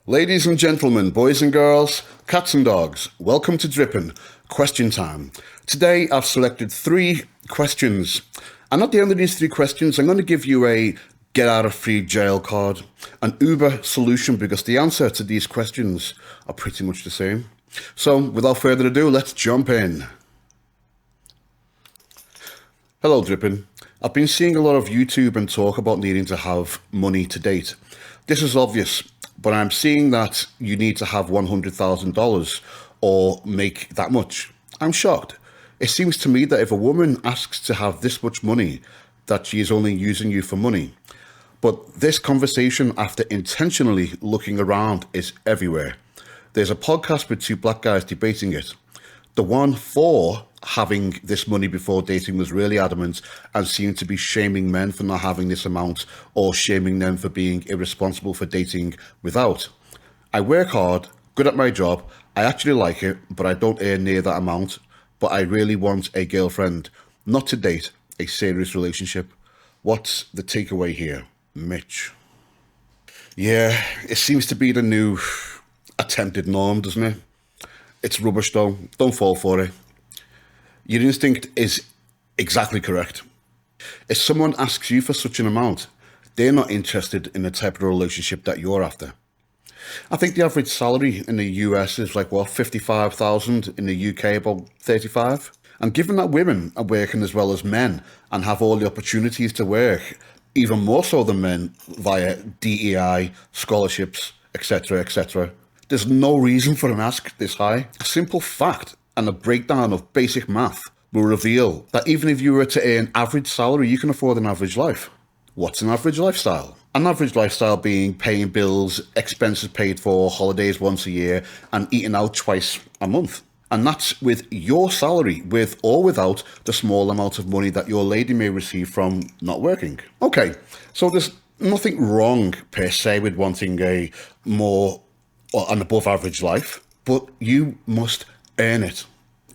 Ladies and gentlemen, boys and girls, cats and dogs, welcome to Drippin, question time. Today I've selected 3 questions. And at the end of these 3 questions, I'm going to give you a get out of free jail card, an Uber solution, because the answer to these questions are pretty much the same. So without further ado, let's jump in. Hello Drippin. I've been seeing a lot of YouTube and talk about needing to have money to date. This is obvious, but I'm seeing that you need to have $100,000 or make that much. I'm shocked. It seems to me that if a woman asks to have this much money, that she is only using you for money. But this conversation, after intentionally looking around, is everywhere. There's a podcast with 2 black guys debating it. The one for having this money before dating was really adamant and seemed to be shaming men for not having this amount or shaming them for being irresponsible for dating without. I work hard, good at my job, I actually like it, but I don't earn near that amount. But I really want a girlfriend, not to date, a serious relationship. What's the takeaway here? Mitch. Yeah, it seems to be the new attempted norm, doesn't it? It's rubbish though, don't fall for it. Your instinct is exactly correct. If someone asks you for such an amount, they're not interested in the type of relationship that you're after. I think the average salary in the US is like, 55,000, in the UK about 35. And given that women are working as well as men and have all the opportunities to work, even more so than men via DEI, scholarships, etc., there's no reason for an ask this high. A simple fact and a breakdown of basic math will reveal that even if you were to earn average salary, you can afford an average life. What's an average lifestyle? An average lifestyle being paying bills, expenses paid for, holidays once a year, and eating out twice a month. And that's with your salary, with or without the small amount of money that your lady may receive from not working. Okay, so there's nothing wrong per se with wanting a more or an above average life, but you must earn it.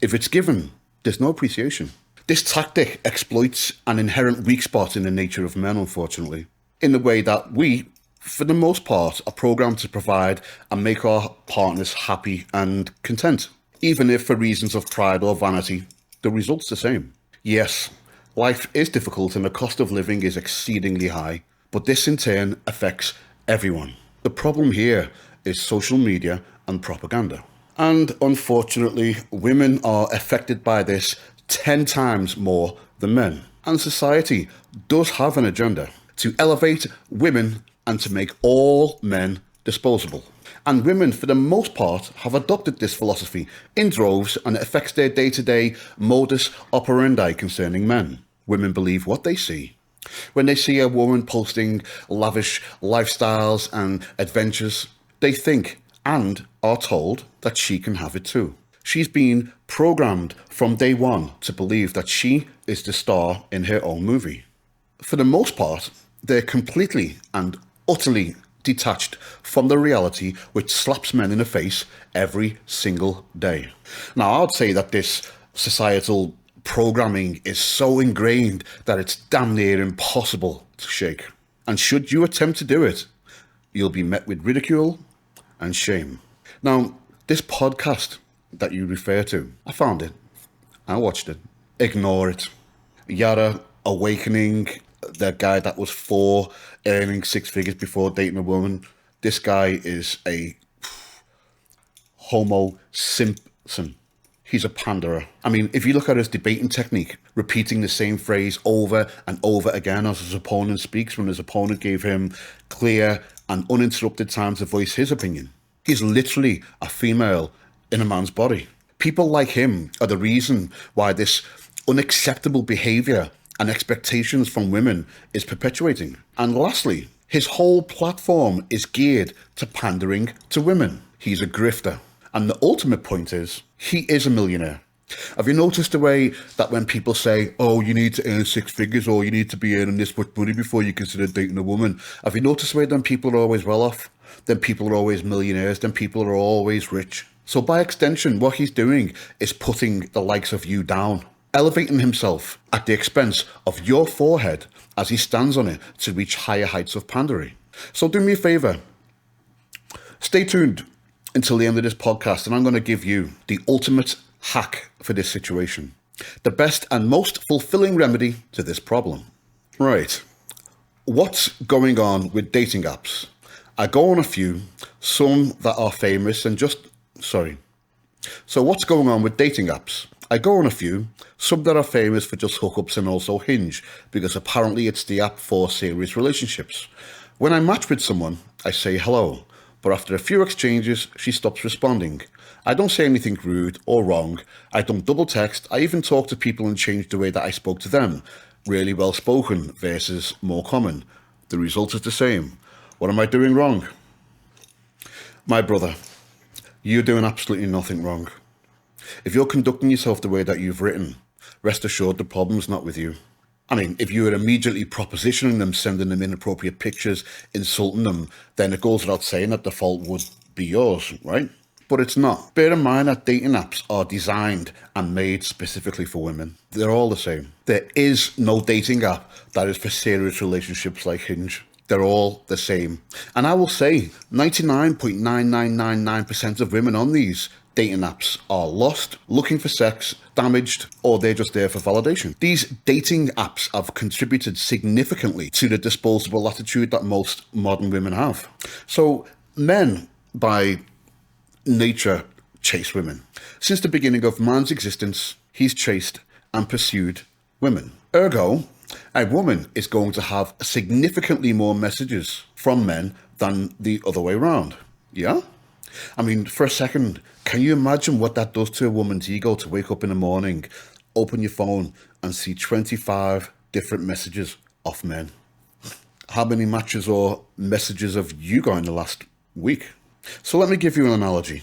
If it's given, there's no appreciation. This tactic exploits an inherent weak spot in the nature of men, unfortunately, in the way that we, for the most part, are programmed to provide and make our partners happy and content, even if for reasons of pride or vanity, the result's the same. Yes, life is difficult and the cost of living is exceedingly high, but this in turn affects everyone. The problem here is social media and propaganda. And unfortunately, women are affected by this 10 times more than men. And society does have an agenda to elevate women and to make all men disposable. And women, for the most part, have adopted this philosophy in droves, and it affects their day-to-day modus operandi concerning men. Women believe what they see. When they see a woman posting lavish lifestyles and adventures, they think and are told that she can have it too. She's been programmed from day one to believe that she is the star in her own movie. For the most part, they're completely and utterly detached from the reality which slaps men in the face every single day. Now, I'd say that this societal programming is so ingrained that it's damn near impossible to shake. And should you attempt to do it, you'll be met with ridicule and shame. Now, this podcast that you refer to, I found it. I watched it. Ignore it. Yara awakening, the guy that was for earning 6 figures before dating a woman. This guy is a homo simpson. He's a panderer. I mean, if you look at his debating technique, repeating the same phrase over and over again as his opponent speaks, when his opponent gave him clear and uninterrupted time to voice his opinion. He's literally a female in a man's body. People like him are the reason why this unacceptable behaviour and expectations from women is perpetuating. And lastly, his whole platform is geared to pandering to women. He's a grifter. And the ultimate point is, he is a millionaire. Have you noticed the way that when people say, oh, you need to earn 6 figures or you need to be earning this much money before you consider dating a woman? Have you noticed the way then people are always well off? Then people are always millionaires, then people are always rich. So by extension, what he's doing is putting the likes of you down, elevating himself at the expense of your forehead as he stands on it to reach higher heights of pandering. So do me a favour, Stay tuned until the end of this podcast, and I'm going to give you the ultimate hack for this situation. The best and most fulfilling remedy to this problem. Right. What's going on with dating apps? I go on a few, some that are famous and So what's going on with dating apps? I go on a few, some that are famous for just hookups and also Hinge, because apparently it's the app for serious relationships. When I match with someone, I say hello, but after a few exchanges, she stops responding. I don't say anything rude or wrong. I don't double text. I even talk to people and change the way that I spoke to them. Really well spoken versus more common. The result is the same. What am I doing wrong? My brother, you're doing absolutely nothing wrong. If you're conducting yourself the way that you've written, rest assured the problem's not with you. I mean, if you were immediately propositioning them, sending them inappropriate pictures, insulting them, then it goes without saying that the fault would be yours, right? But it's not. Bear in mind that dating apps are designed and made specifically for women. They're all the same. There is no dating app that is for serious relationships like Hinge. They're all the same. And I will say 99.9999% of women on these dating apps are lost, looking for sex, damaged, or they're just there for validation. These dating apps have contributed significantly to the disposable attitude that most modern women have. So men, by nature, chase women. Since the beginning of man's existence, he's chased and pursued women. Ergo, a woman is going to have significantly more messages from men than the other way around. Yeah? I mean, for a second, can you imagine what that does to a woman's ego to wake up in the morning, open your phone and see 25 different messages off men? How many matches or messages have you got in the last week? So let me give you an analogy.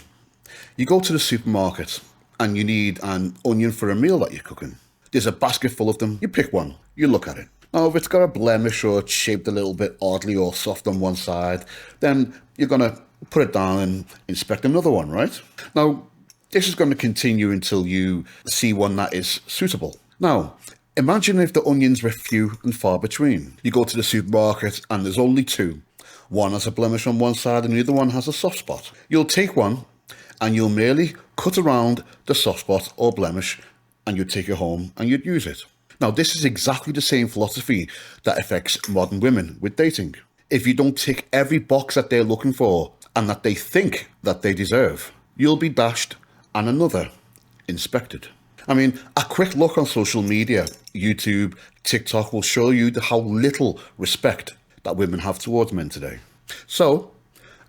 You go to the supermarket and you need an onion for a meal that you're cooking. There's a basket full of them. You pick one. You look at it. Now, if it's got a blemish or it's shaped a little bit oddly or soft on one side, then you're going to put it down and inspect another one, right? Now, this is going to continue until you see one that is suitable. Now, imagine if the onions were few and far between. You go to the supermarket and there's only two. One has a blemish on one side and the other one has a soft spot. You'll take one and you'll merely cut around the soft spot or blemish and you'd take it home and you'd use it. Now, this is exactly the same philosophy that affects modern women with dating. If you don't tick every box that they're looking for and that they think that they deserve, you'll be dashed and another inspected. I mean, a quick look on social media, YouTube, TikTok will show you how little respect that women have towards men today. So,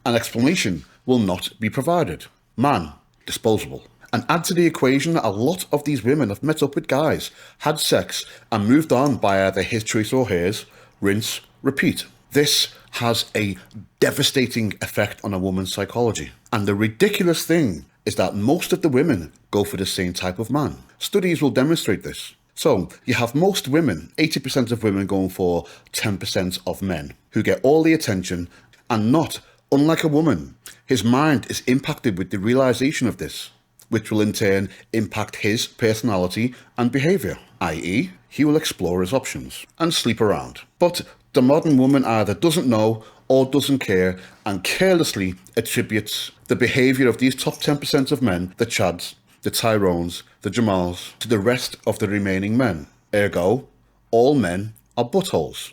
an explanation will not be provided. Man, disposable. And add to the equation that a lot of these women have met up with guys, had sex, and moved on by either his choice or hers, rinse, repeat. This has a devastating effect on a woman's psychology. And the ridiculous thing is that most of the women go for the same type of man. Studies will demonstrate this. So you have most women, 80% of women going for 10% of men who get all the attention and not, unlike a woman, his mind is impacted with the realization of this, which will in turn impact his personality and behavior, i.e. he will explore his options and sleep around. But the modern woman either doesn't know or doesn't care and carelessly attributes the behavior of these top 10% of men, the Chads, the Tyrones, the Jamals, to the rest of the remaining men. Ergo, all men are buttholes.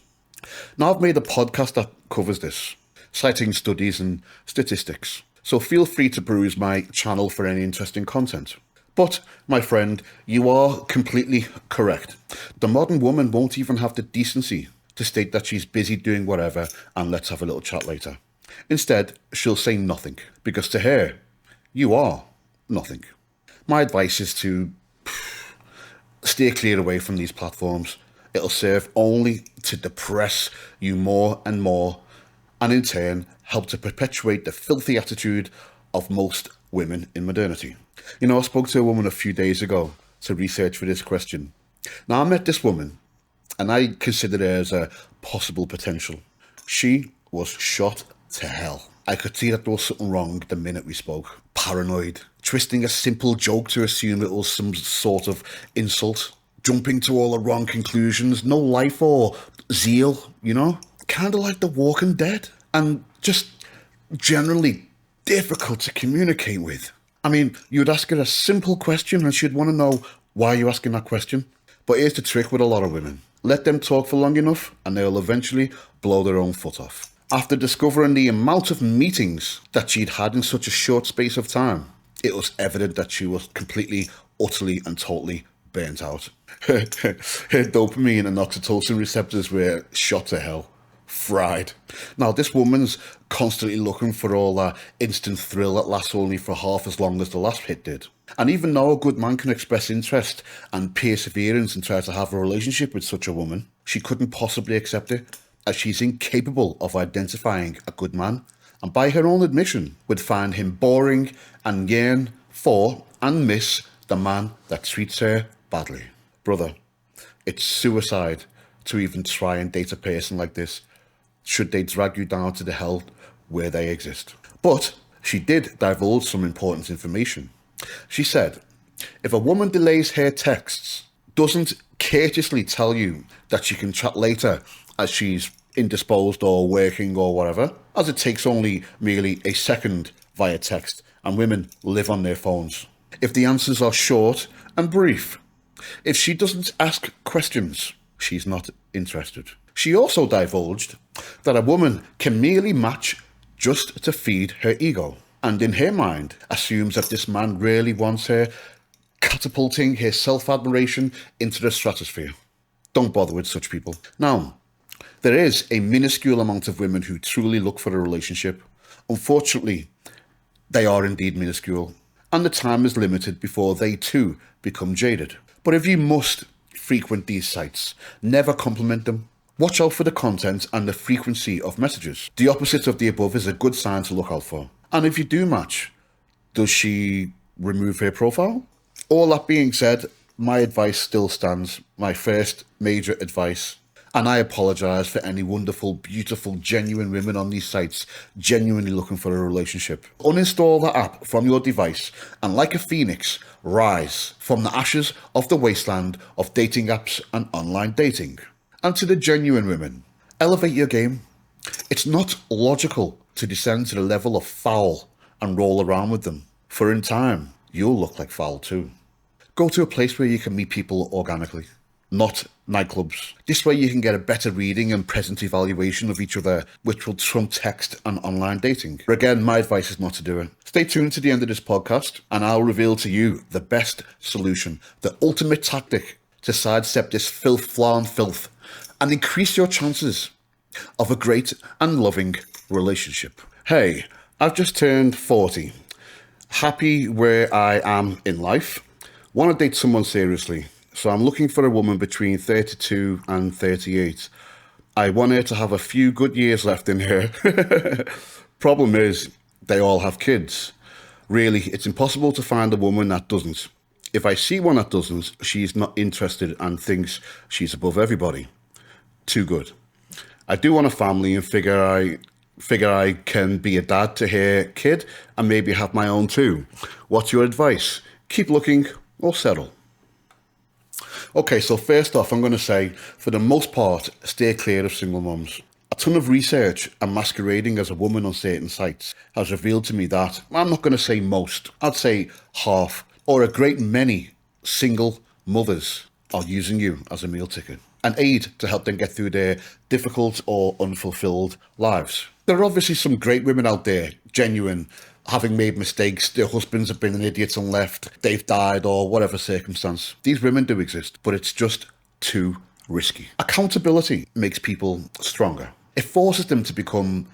Now, I've made a podcast that covers this, citing studies and statistics. So feel free to peruse my channel for any interesting content. But, my friend, you are completely correct. The modern woman won't even have the decency to state that she's busy doing whatever and let's have a little chat later. Instead, she'll say nothing, because to her, you are nothing. My advice is to steer clear away from these platforms. It'll serve only to depress you more and more, and in turn, help to perpetuate the filthy attitude of most women in modernity. You know, I spoke to a woman a few days ago to research for this question. Now, I met this woman, and I considered her as a possible potential. She was shot to hell. I could see that there was something wrong the minute we spoke. Paranoid, twisting a simple joke to assume it was some sort of insult, jumping to all the wrong conclusions, no life or zeal, you know? Kind of like The Walking Dead. And just generally difficult to communicate with. I mean, you'd ask her a simple question and she'd want to know why you're asking that question. But here's the trick with a lot of women. Let them talk for long enough and they'll eventually blow their own foot off. After discovering the amount of meetings that she'd had in such a short space of time, it was evident that she was completely, utterly and totally burnt out. Her dopamine and oxytocin receptors were shot to hell. Fried. Now, this woman's constantly looking for all that instant thrill that lasts only for half as long as the last hit did. And even though a good man can express interest and perseverance and try to have a relationship with such a woman, she couldn't possibly accept it, as she's incapable of identifying a good man, and by her own admission, would find him boring and yearn for and miss the man that treats her badly. Brother, it's suicide to even try and date a person like this, should they drag you down to the hell where they exist. But she did divulge some important information. She said, if a woman delays her texts, doesn't courteously tell you that she can chat later as she's indisposed or working or whatever, as it takes only merely a second via text and women live on their phones. If the answers are short and brief, if she doesn't ask questions, she's not interested. She also divulged that a woman can merely match just to feed her ego, and in her mind assumes that this man really wants her, catapulting her self-admiration into the stratosphere. Don't bother with such people. Now, there is a minuscule amount of women who truly look for a relationship. Unfortunately, they are indeed minuscule, and the time is limited before they too become jaded. But if you must frequent these sites, never compliment them. Watch out for the content and the frequency of messages. The opposite of the above is a good sign to look out for. And if you do match, does she remove her profile? All that being said, my advice still stands, my first major advice. And I apologise for any wonderful, beautiful, genuine women on these sites genuinely looking for a relationship. Uninstall the app from your device and, like a phoenix, rise from the ashes of the wasteland of dating apps and online dating. And to the genuine women, elevate your game. It's not logical to descend to the level of foul and roll around with them, for in time, you'll look like foul too. Go to a place where you can meet people organically, not nightclubs. This way you can get a better reading and present evaluation of each other, which will trump text and online dating. But again, my advice is not to do it. Stay tuned to the end of this podcast and I'll reveal to you the best solution, the ultimate tactic to sidestep this filth and increase your chances of a great and loving relationship. Hey, I've just turned 40. Happy where I am in life. Want to date someone seriously. So I'm looking for a woman between 32 and 38. I want her to have a few good years left in her. Problem is, they all have kids. Really, it's impossible to find a woman that doesn't. If I see one that doesn't, she's not interested and thinks she's above everybody. Too good. I do want a family and figure I can be a dad to her kid and maybe have my own too. What's your advice? Keep looking or settle? Okay, so first off, I'm going to say, for the most part, stay clear of single mums. A ton of research and masquerading as a woman on certain sites has revealed to me that, I'm not going to say most, I'd say half, or a great many single mothers are using you as a meal ticket, an aid to help them get through their difficult or unfulfilled lives. There are obviously some great women out there, genuine, having made mistakes, their husbands have been idiots and left, they've died or whatever circumstance. These women do exist, but it's just too risky. Accountability makes people stronger. It forces them to become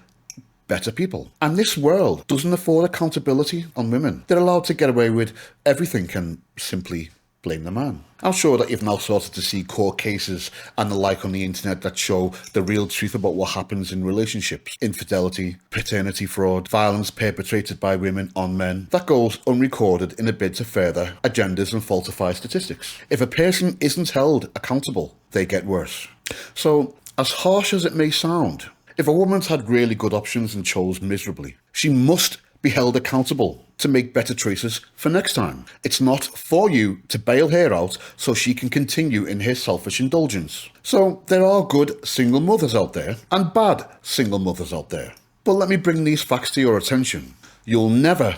better people. And this world doesn't afford accountability on women. They're allowed to get away with everything and simply blame the man. I'm sure that you've now started to see court cases and the like on the internet that show the real truth about what happens in relationships. Infidelity, paternity fraud, violence perpetrated by women on men. That goes unrecorded in a bid to further agendas and falsify statistics. If a person isn't held accountable, they get worse. So, as harsh as it may sound, if a woman's had really good options and chose miserably, she must be held accountable to make better choices for next time. It's not for you to bail her out so she can continue in her selfish indulgence. So there are good single mothers out there and bad single mothers out there. But let me bring these facts to your attention You'll never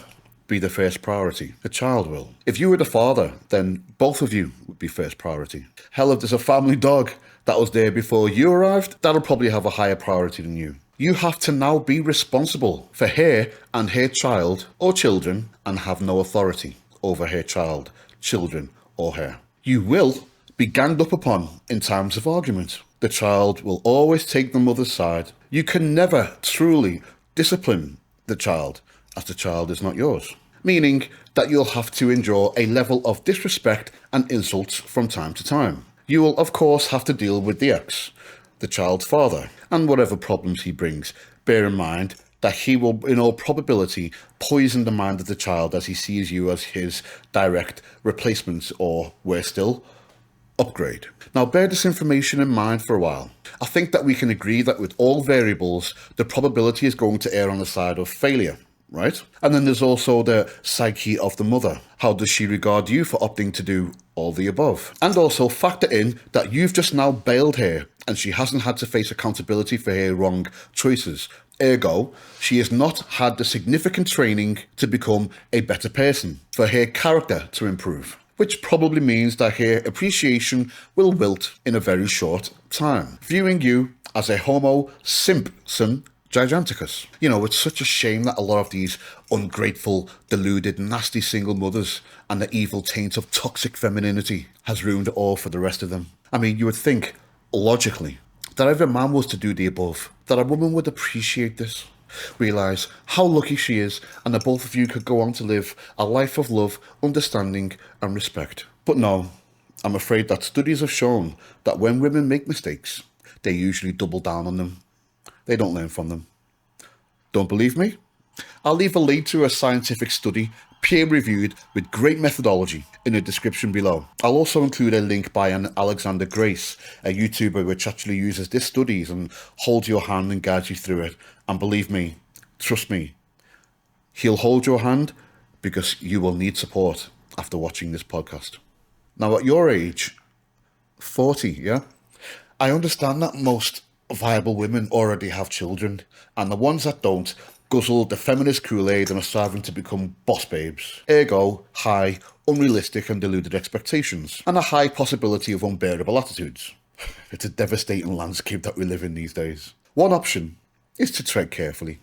be the first priority. The child will. If you were the father, then both of you would be first priority. Hell, if there's a family dog that was there before you arrived, that'll probably have a higher priority than you. You have to now be responsible for her and her child or children and have no authority over her child, children, or her. You will be ganged up upon in times of argument. The child will always take the mother's side. You can never truly discipline the child as the child is not yours, meaning that you'll have to endure a level of disrespect and insults from time to time. You will, of course, have to deal with the ex, the child's father, and whatever problems he brings. Bear in mind that he will, in all probability, poison the mind of the child as he sees you as his direct replacement or, worse still, upgrade. Now, bear this information in mind for a while. I think that we can agree that with all variables, the probability is going to err on the side of failure, right? And then there's also the psyche of the mother. How does she regard you for opting to do all the above? And also factor in that you've just now bailed her and she hasn't had to face accountability for her wrong choices. Ergo, she has not had the significant training to become a better person, for her character to improve, which probably means that her appreciation will wilt in a very short time, viewing you as a homo simpson giganticus. You know, it's such a shame that a lot of these ungrateful, deluded, nasty single mothers and the evil taint of toxic femininity has ruined it all for the rest of them. I mean, you would think, logically, that if a man was to do the above, that a woman would appreciate this, realise how lucky she is, and that both of you could go on to live a life of love, understanding and respect. But no, I'm afraid that studies have shown that when women make mistakes, they usually double down on them. They don't learn from them. Don't believe me? I'll leave a link to a scientific study, peer-reviewed with great methodology, in the description below. I'll also include a link by an Alexander Grace, a YouTuber which actually uses this studies and holds your hand and guides you through it. And believe me, trust me, he'll hold your hand because you will need support after watching this podcast. Now at your age, 40, yeah? I understand that most viable women already have children, and the ones that don't guzzle the feminist Kool-Aid and are striving to become boss babes. Ergo, high, unrealistic and deluded expectations, and a high possibility of unbearable attitudes. It's a devastating landscape that we live in these days. One option is to tread carefully,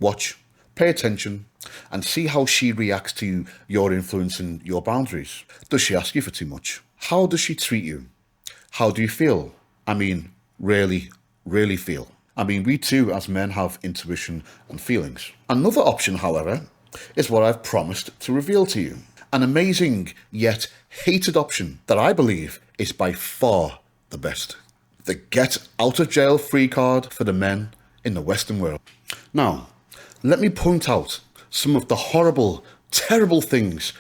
watch, pay attention, and see how she reacts to your influence and your boundaries. Does she ask you for too much? How does she treat you? How do you feel? I mean, really feel. I mean, we too, as men, have intuition and feelings. Another option, however, is what I've promised to reveal to you. An amazing, yet hated option that I believe is by far the best. The get out of jail free card for the men in the Western world. Now, let me point out some of the horrible, terrible things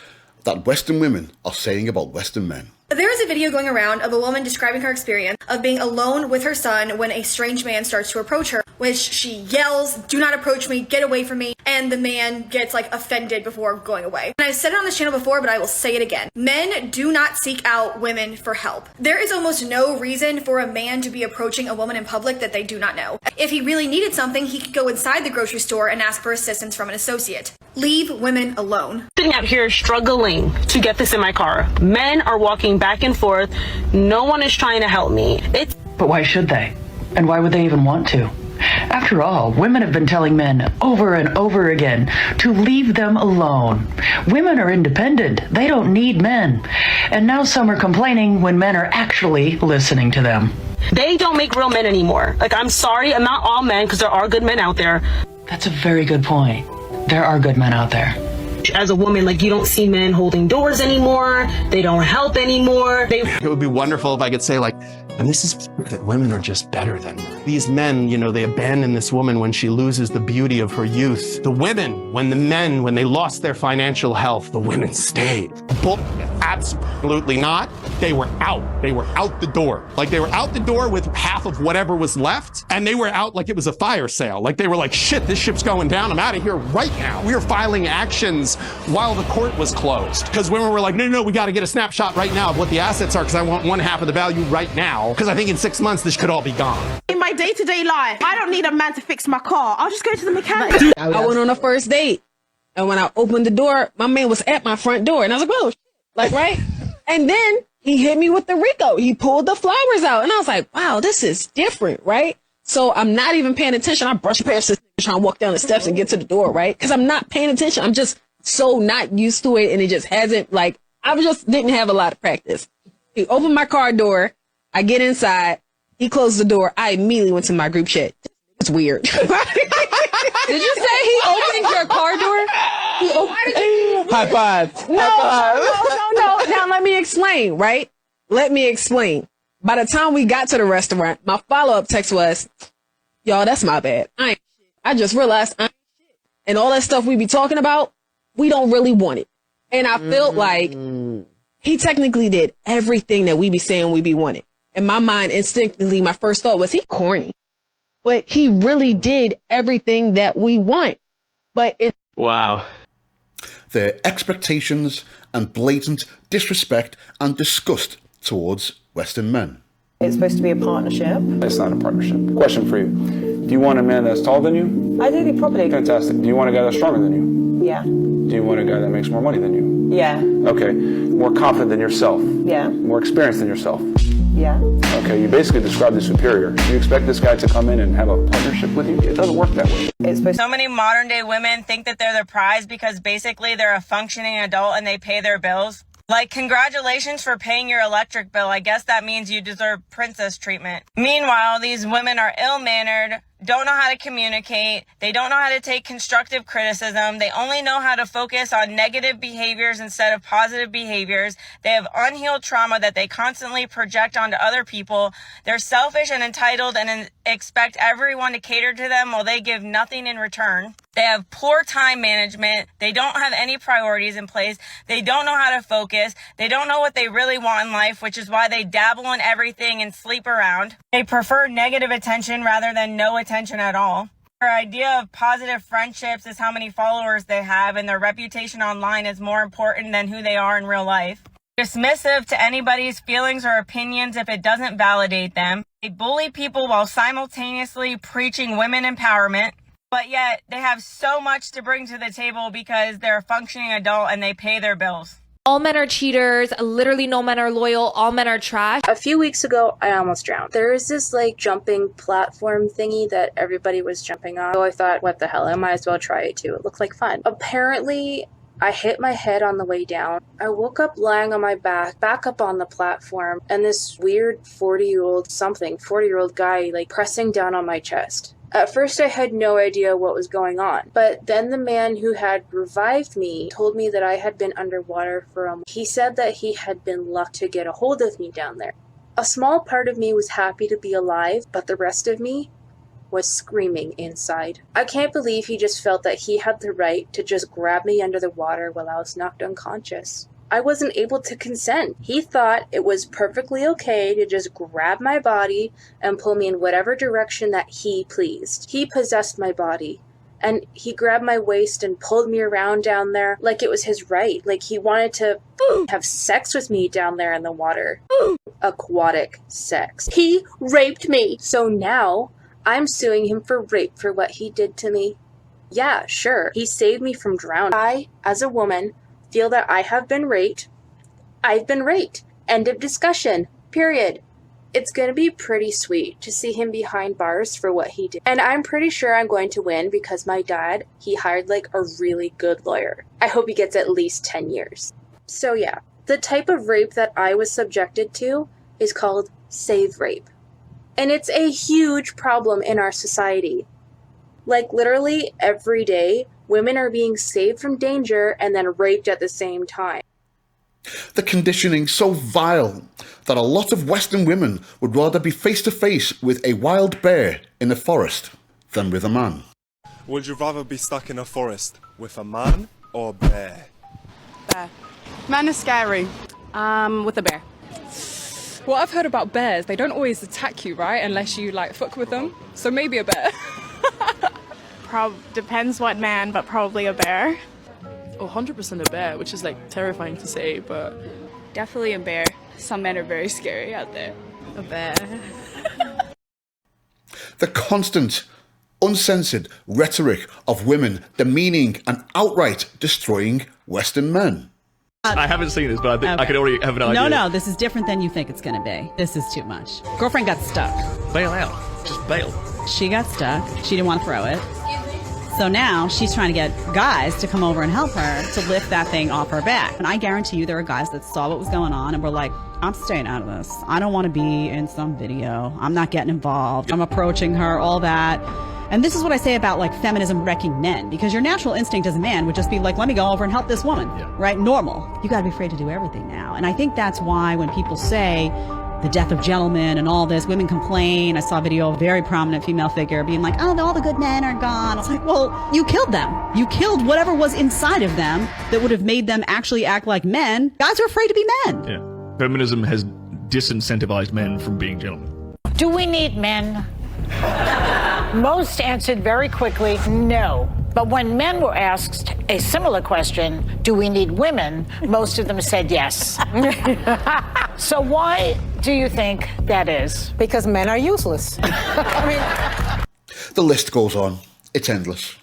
that Western women are saying about Western men. There is a video going around of a woman describing her experience of being alone with her son when a strange man starts to approach her, which she yells, "Do not approach me, get away from me," and the man gets offended before going away. And I've said it on this channel before, but I will say it again. Men do not seek out women for help. There is almost no reason for a man to be approaching a woman in public that they do not know. If he really needed something, he could go inside the grocery store and ask for assistance from an associate. Leave women alone. Sitting out here struggling to get this in my car. Men are walking back and forth. No one is trying to help me. But why should they? And why would they even want to? After all, women have been telling men over and over again to leave them alone. Women are independent. They don't need men. And now some are complaining when men are actually listening to them. They don't make real men anymore. I'm sorry, I'm not all men, because there are good men out there. That's a very good point. There are good men out there. As a woman, you don't see men holding doors anymore. They don't help anymore. It would be wonderful if I could say and this is that women are just better than men. These men, they abandon this woman when she loses the beauty of her youth. The women, when they lost their financial health, the women stayed. Absolutely not. They were out. They were out the door. They were out the door with half of whatever was left, and they were out like it was a fire sale. They were like, shit, this ship's going down. I'm out of here right now. We were filing actions while the court was closed. Because women were like, no, we got to get a snapshot right now of what the assets are, because I want one half of the value right now. Because I think in 6 months, this could all be gone. In my day-to-day life, I don't need a man to fix my car. I'll just go to the mechanic. I went on a first date. And when I opened the door, my man was at my front door. And I was like, whoa, like, right? And then he hit me with the Rico. He pulled the flowers out. And I was like, wow, this is different, right? So I'm not even paying attention. I brush past this trying to walk down the steps and get to the door, right? Because I'm not paying attention. I'm just so not used to it. And it just hasn't, like, I just didn't have a lot of practice. He opened my car door. I get inside. He closed the door. I immediately went to my group chat. It's weird. Did you say he opened your car door? High five. No. Now let me explain, right? Let me explain. By the time we got to the restaurant, my follow-up text was, y'all, that's my bad. I just realized I ain't shit. And all that stuff we be talking about, we don't really want it. And I felt like he technically did everything that we be saying we be wanting. In my mind, instinctively, my first thought was, he corny. But he really did everything that we want. But it. Wow. Their expectations and blatant disrespect and disgust towards Western men. It's supposed to be a partnership. It's not a partnership. Question for you. Do you want a man that's taller than you? Ideally, probably. Fantastic. Do you want a guy that's stronger than you? Yeah. Do you want a guy that makes more money than you? Yeah. Okay. More confident than yourself? Yeah. More experienced than yourself? Yeah. Okay, you basically described the superior. Do you expect this guy to come in and have a partnership with you? It doesn't work that way. So many modern day women think that they're the prize because basically they're a functioning adult and they pay their bills. Like, congratulations for paying your electric bill. I guess that means you deserve princess treatment. Meanwhile, these women are ill-mannered, don't know how to communicate, they don't know how to take constructive criticism, they only know how to focus on negative behaviors instead of positive behaviors, they have unhealed trauma that they constantly project onto other people, they're selfish and entitled and expect everyone to cater to them while they give nothing in return. They have poor time management, they don't have any priorities in place, they don't know how to focus, they don't know what they really want in life, which is why they dabble in everything and sleep around. They prefer negative attention rather than no attention at all. Their idea of positive friendships is how many followers they have, and their reputation online is more important than who they are in real life. Dismissive to anybody's feelings or opinions if it doesn't validate them. They bully people while simultaneously preaching women empowerment. But yet, they have so much to bring to the table because they're a functioning adult and they pay their bills. All men are cheaters, literally no men are loyal, all men are trash. A few weeks ago, I almost drowned. There is this like jumping platform thingy that everybody was jumping on. So I thought, what the hell, I might as well try it too. It looked like fun. Apparently, I hit my head on the way down. I woke up lying on my back up on the platform, and this weird 40-year-old guy like pressing down on my chest. At first I had no idea what was going on, but then the man who had revived me told me that I had been underwater for a month. He said that he had been lucky to get a hold of me down there. A small part of me was happy to be alive, but the rest of me was screaming inside. I can't believe he just felt that he had the right to just grab me under the water while I was knocked unconscious. I wasn't able to consent. He thought it was perfectly okay to just grab my body and pull me in whatever direction that he pleased. He possessed my body, and he grabbed my waist and pulled me around down there like it was his right. Like he wanted to have sex with me down there in the water. Aquatic sex. He raped me. So now I'm suing him for rape for what he did to me. Yeah, sure. He saved me from drowning. I, as a woman, feel that I have been raped. I've been raped. End of discussion. Period. It's gonna be pretty sweet to see him behind bars for what he did. And I'm pretty sure I'm going to win because my dad, he hired like a really good lawyer. I hope he gets at least 10 years. So yeah, the type of rape that I was subjected to is called save rape. And it's a huge problem in our society. Like literally every day, women are being saved from danger and then raped at the same time. The conditioning so vile that a lot of Western women would rather be face to face with a wild bear in the forest than with a man. Would you rather be stuck in a forest with a man or a bear? Bear. Men are scary. With a bear. Well, I've heard about bears. They don't always attack you, right? Unless you like fuck with them. So maybe a bear. Depends what man, but probably a bear. Oh, 100% a bear, which is like terrifying to say, but definitely a bear. Some men are very scary out there. A bear. The constant uncensored rhetoric of women demeaning and outright destroying Western men. I haven't seen this, but I think I could already have an idea. No, this is different than you think it's going to be. This is too much. Girlfriend got stuck. Bail out. Just bail. She got stuck. She didn't want to throw it. So now she's trying to get guys to come over and help her to lift that thing off her back. And I guarantee you there are guys that saw what was going on and were like, I'm staying out of this. I don't want to be in some video. I'm not getting involved. I'm approaching her, all that. And this is what I say about like feminism wrecking men, because your natural instinct as a man would just be like, let me go over and help this woman, right? Normal. You got to be afraid to do everything now. And I think that's why when people say the death of gentlemen and all this, women complain. I saw a video of a very prominent female figure being like, oh, all the good men are gone. I was like, well, you killed them. You killed whatever was inside of them that would have made them actually act like men. Guys are afraid to be men. Yeah. Feminism has disincentivized men from being gentlemen. Do we need men? Most answered very quickly, no. But when men were asked a similar question, do we need women? Most of them said yes. So why do you think that is? Because men are useless. The list goes on. It's endless.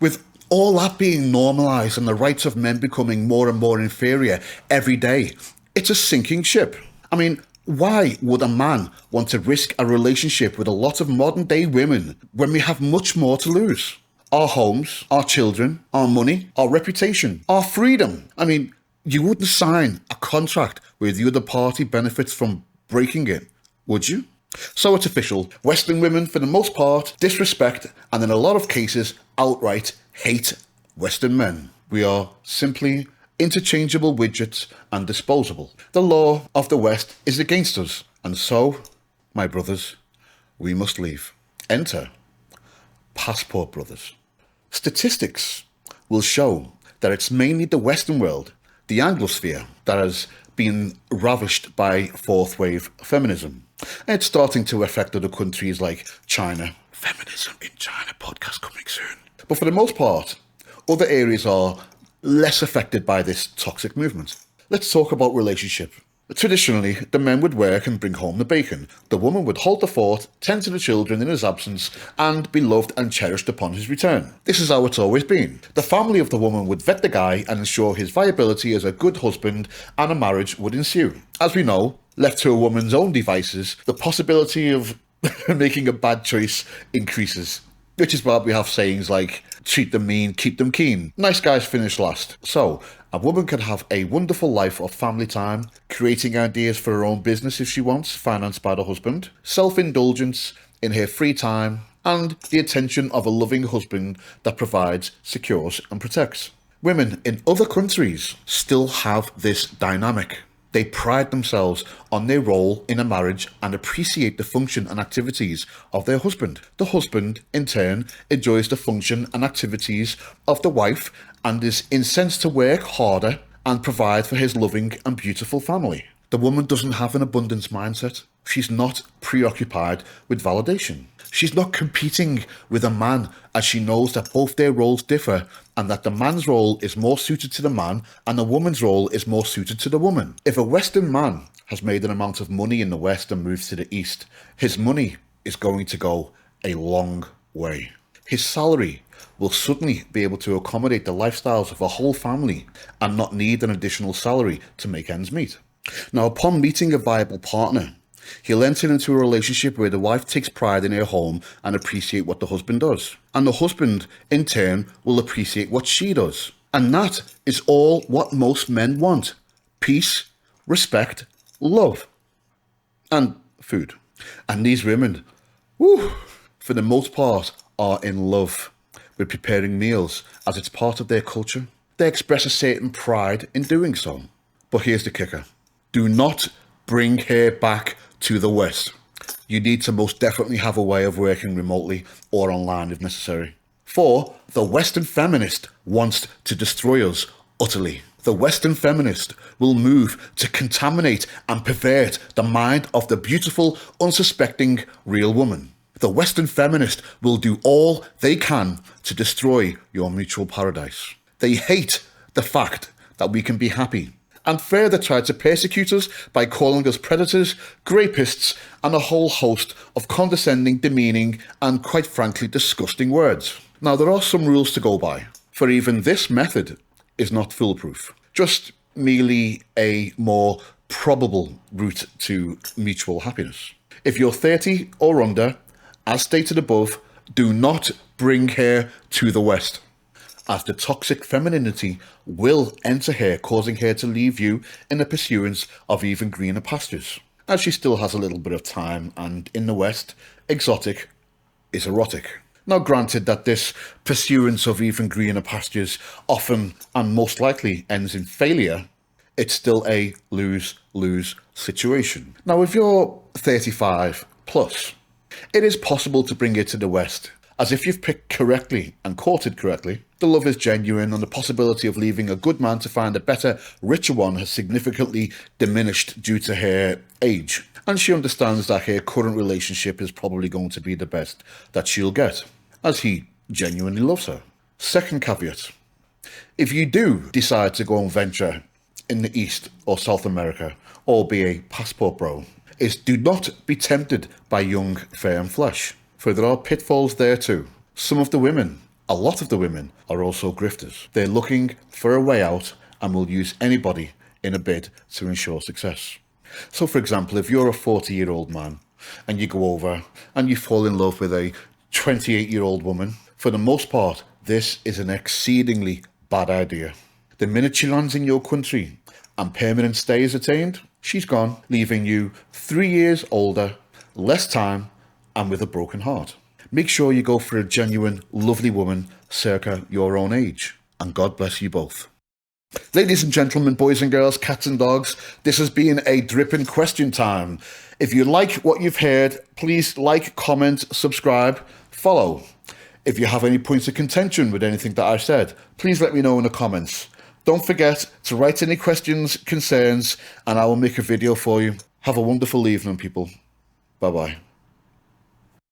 With all that being normalised and the rights of men becoming more and more inferior every day, it's a sinking ship. I mean, why would a man want to risk a relationship with a lot of modern day women when we have much more to lose? Our homes, our children, our money, our reputation, our freedom. I mean, you wouldn't sign a contract where the other party benefits from breaking it, would you? So it's official. Western women, for the most part, disrespect and in a lot of cases, outright hate Western men. We are simply interchangeable widgets and disposable. The law of the West is against us. And so, my brothers, we must leave. Enter Passport Brothers. Statistics will show that it's mainly the Western world, the Anglosphere, that has been ravished by fourth wave feminism. And it's starting to affect other countries like China. Feminism in China podcast coming soon. But for the most part, other areas are less affected by this toxic movement. Let's talk about relationship. Traditionally, the men would work and bring home the bacon. The woman would hold the fort, tend to the children in his absence, and be loved and cherished upon his return. This is how it's always been. The family of the woman would vet the guy and ensure his viability as a good husband, and a marriage would ensue. As we know, left to a woman's own devices, the possibility of making a bad choice increases. Which is why we have sayings like, treat them mean, keep them keen. Nice guys finish last. So, a woman can have a wonderful life of family time, creating ideas for her own business if she wants, financed by the husband, self-indulgence in her free time, and the attention of a loving husband that provides, secures, and protects. Women in other countries still have this dynamic. They pride themselves on their role in a marriage and appreciate the function and activities of their husband. The husband, in turn, enjoys the function and activities of the wife and is incensed to work harder and provide for his loving and beautiful family. The woman doesn't have an abundance mindset. She's not preoccupied with validation. She's not competing with a man, as she knows that both their roles differ and that the man's role is more suited to the man and the woman's role is more suited to the woman. If a Western man has made an amount of money in the West and moves to the East, his money is going to go a long way. His salary will suddenly be able to accommodate the lifestyles of a whole family and not need an additional salary to make ends meet. Now, upon meeting a viable partner, he'll enter into a relationship where the wife takes pride in her home and appreciate what the husband does. And the husband, in turn, will appreciate what she does. And that is all what most men want. Peace, respect, love, and food. And these women, for the most part, are in love with preparing meals as it's part of their culture. They express a certain pride in doing so. But here's the kicker. Do not bring her back to the West. You need to most definitely have a way of working remotely or online if necessary. For the Western feminist wants to destroy us utterly. The Western feminist will move to contaminate and pervert the mind of the beautiful, unsuspecting, real woman. The Western feminist will do all they can to destroy your mutual paradise. They hate the fact that we can be happy and further tried to persecute us by calling us predators, rapists, and a whole host of condescending, demeaning, and quite frankly disgusting words. Now, there are some rules to go by, for even this method is not foolproof, just merely a more probable route to mutual happiness. If you're 30 or under, as stated above, do not bring her to the West, as the toxic femininity will enter her, causing her to leave you in the pursuance of even greener pastures, as she still has a little bit of time, and in the West, exotic is erotic. Now, granted that this pursuance of even greener pastures often and most likely ends in failure, it's still a lose-lose situation. Now, if you're 35 plus, it is possible to bring it to the West, as if you've picked correctly and courted correctly, the love is genuine and the possibility of leaving a good man to find a better, richer one has significantly diminished due to her age. And she understands that her current relationship is probably going to be the best that she'll get, as he genuinely loves her. Second caveat, if you do decide to go and venture in the East or South America, or be a passport bro, is do not be tempted by young, firm flesh, for there are pitfalls there too. Some of the women, a lot of the women, are also grifters. They're looking for a way out and will use anybody in a bid to ensure success. So for example, if you're a 40-year-old man and you go over and you fall in love with a 28-year-old woman, for the most part, this is an exceedingly bad idea. The minute she lands in your country and permanent stay is attained, she's gone, leaving you 3 years older, less time, and with a broken heart. Make sure you go for a genuine, lovely woman circa your own age, and God bless you both. Ladies and gentlemen, boys and girls, cats and dogs, this has been a Drippin' question time. If you like what you've heard, please like, comment, subscribe, follow. If you have any points of contention with anything that I've said, please let me know in the comments. Don't forget to write any questions, concerns, and I will make a video for you. Have a wonderful evening, people. Bye-bye.